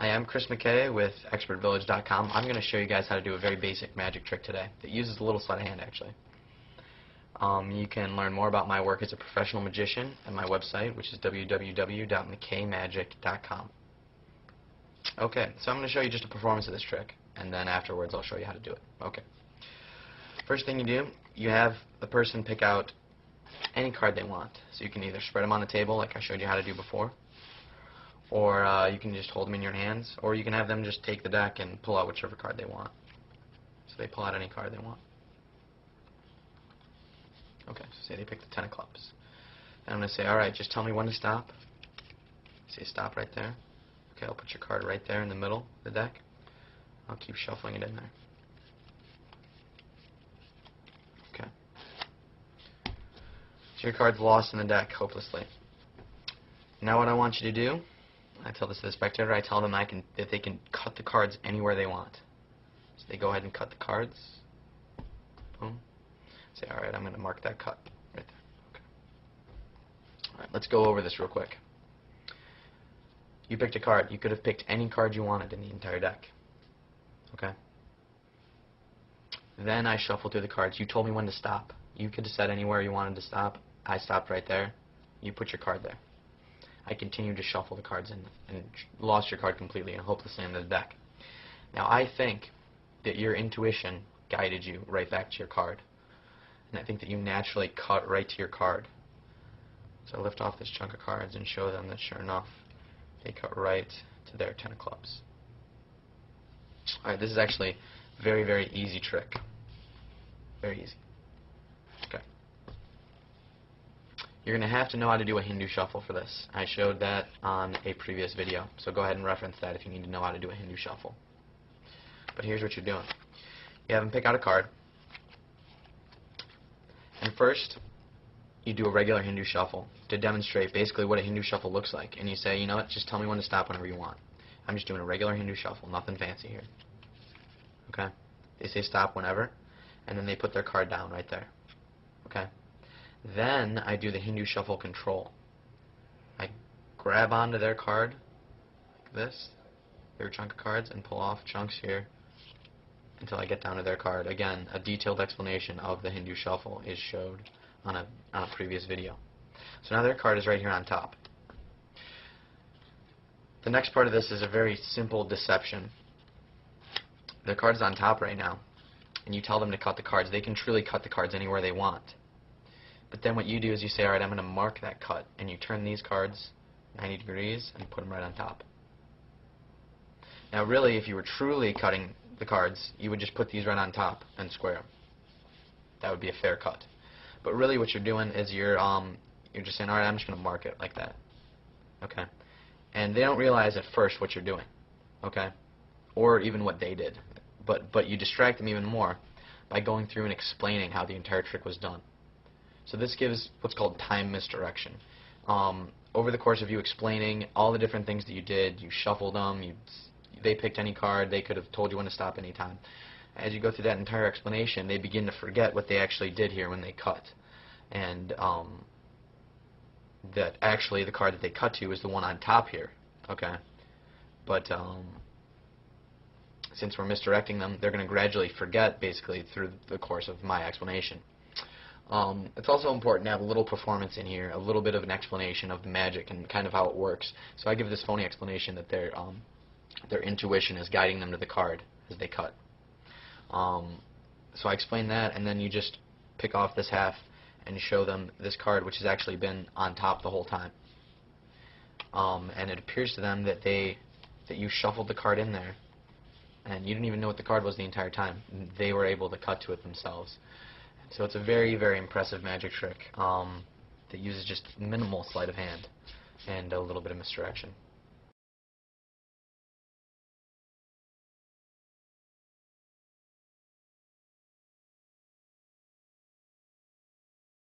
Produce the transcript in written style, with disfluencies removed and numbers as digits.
Hi, I'm Chris McKay with ExpertVillage.com. I'm going to show you guys how to do a very basic magic trick today that uses a little sleight of hand, actually. You can learn more about my work as a professional magician at my website, which is www.mckaymagic.com. Okay, so I'm going to show you just a performance of this trick, and then afterwards I'll show you how to do it. Okay. First thing you do, you have the person pick out any card they want. So you can either spread them on the table like I showed you how to do before, or you can just hold them in your hands, or you can have them just take the deck and pull out whichever card they want. So they pull out any card they want. Okay, so say they pick the 10 of clubs. And I'm going to say, alright, just tell me when to stop. Say stop right there. Okay, I'll put your card right there in the middle of the deck. I'll keep shuffling it in there. Okay. So your card's lost in the deck, hopelessly. Now what I want you to do, I tell this to the spectator, I tell them that they can cut the cards anywhere they want. So they go ahead and cut the cards. Boom. Say, alright, I'm going to mark that cut right there. Okay. Alright, let's go over this real quick. You picked a card. You could have picked any card you wanted in the entire deck. Okay? Then I shuffle through the cards. You told me when to stop. You could have said anywhere you wanted to stop. I stopped right there. You put your card there. I continued to shuffle the cards in and lost your card completely and hopelessly in the deck. Now I think that your intuition guided you right back to your card. And I think that you naturally cut right to your card. So I lift off this chunk of cards and show them that sure enough, they cut right to their 10 of clubs. Alright, this is actually a very, very easy trick. Very easy. Okay. You're going to have to know how to do a Hindu shuffle for this. I showed that on a previous video, so go ahead and reference that if you need to know how to do a Hindu shuffle. But here's what you're doing. You have them pick out a card. And first, you do a regular Hindu shuffle to demonstrate basically what a Hindu shuffle looks like. And you say, you know what, just tell me when to stop whenever you want. I'm just doing a regular Hindu shuffle, nothing fancy here. Okay? They say stop whenever, and then they put their card down right there. Okay? Then I do the Hindu shuffle control. I grab onto their card like this, their chunk of cards, and pull off chunks here until I get down to their card. Again, a detailed explanation of the Hindu shuffle is showed on a previous video. So now their card is right here on top. The next part of this is a very simple deception. Their card is on top right now, and you tell them to cut the cards. They can truly cut the cards anywhere they want. But then what you do is you say, alright, I'm going to mark that cut, and you turn these cards 90 degrees and put them right on top. Now really, if you were truly cutting the cards, you would just put these right on top and square them. That would be a fair cut. But really what you're doing is you're just saying, alright, I'm just going to mark it like that. Okay? And they don't realize at first what you're doing. Okay? Or even what they did. But you distract them even more by going through and explaining how the entire trick was done. So this gives what's called time misdirection. Over the course of you explaining all the different things that you did, you shuffled them, they picked any card, they could have told you when to stop any time. As you go through that entire explanation, they begin to forget what they actually did here when they cut. And that actually the card that they cut to is the one on top here. Okay? But since we're misdirecting them, they're going to gradually forget basically through the course of my explanation. It's also important to have a little performance in here, a little bit of an explanation of the magic and kind of how it works. So I give this phony explanation that their intuition is guiding them to the card as they cut. So I explain that, and then you just pick off this half and show them this card, which has actually been on top the whole time. And it appears to them that you shuffled the card in there, and you didn't even know what the card was the entire time. They were able to cut to it themselves. So it's a very, very impressive magic trick that uses just minimal sleight of hand and a little bit of misdirection.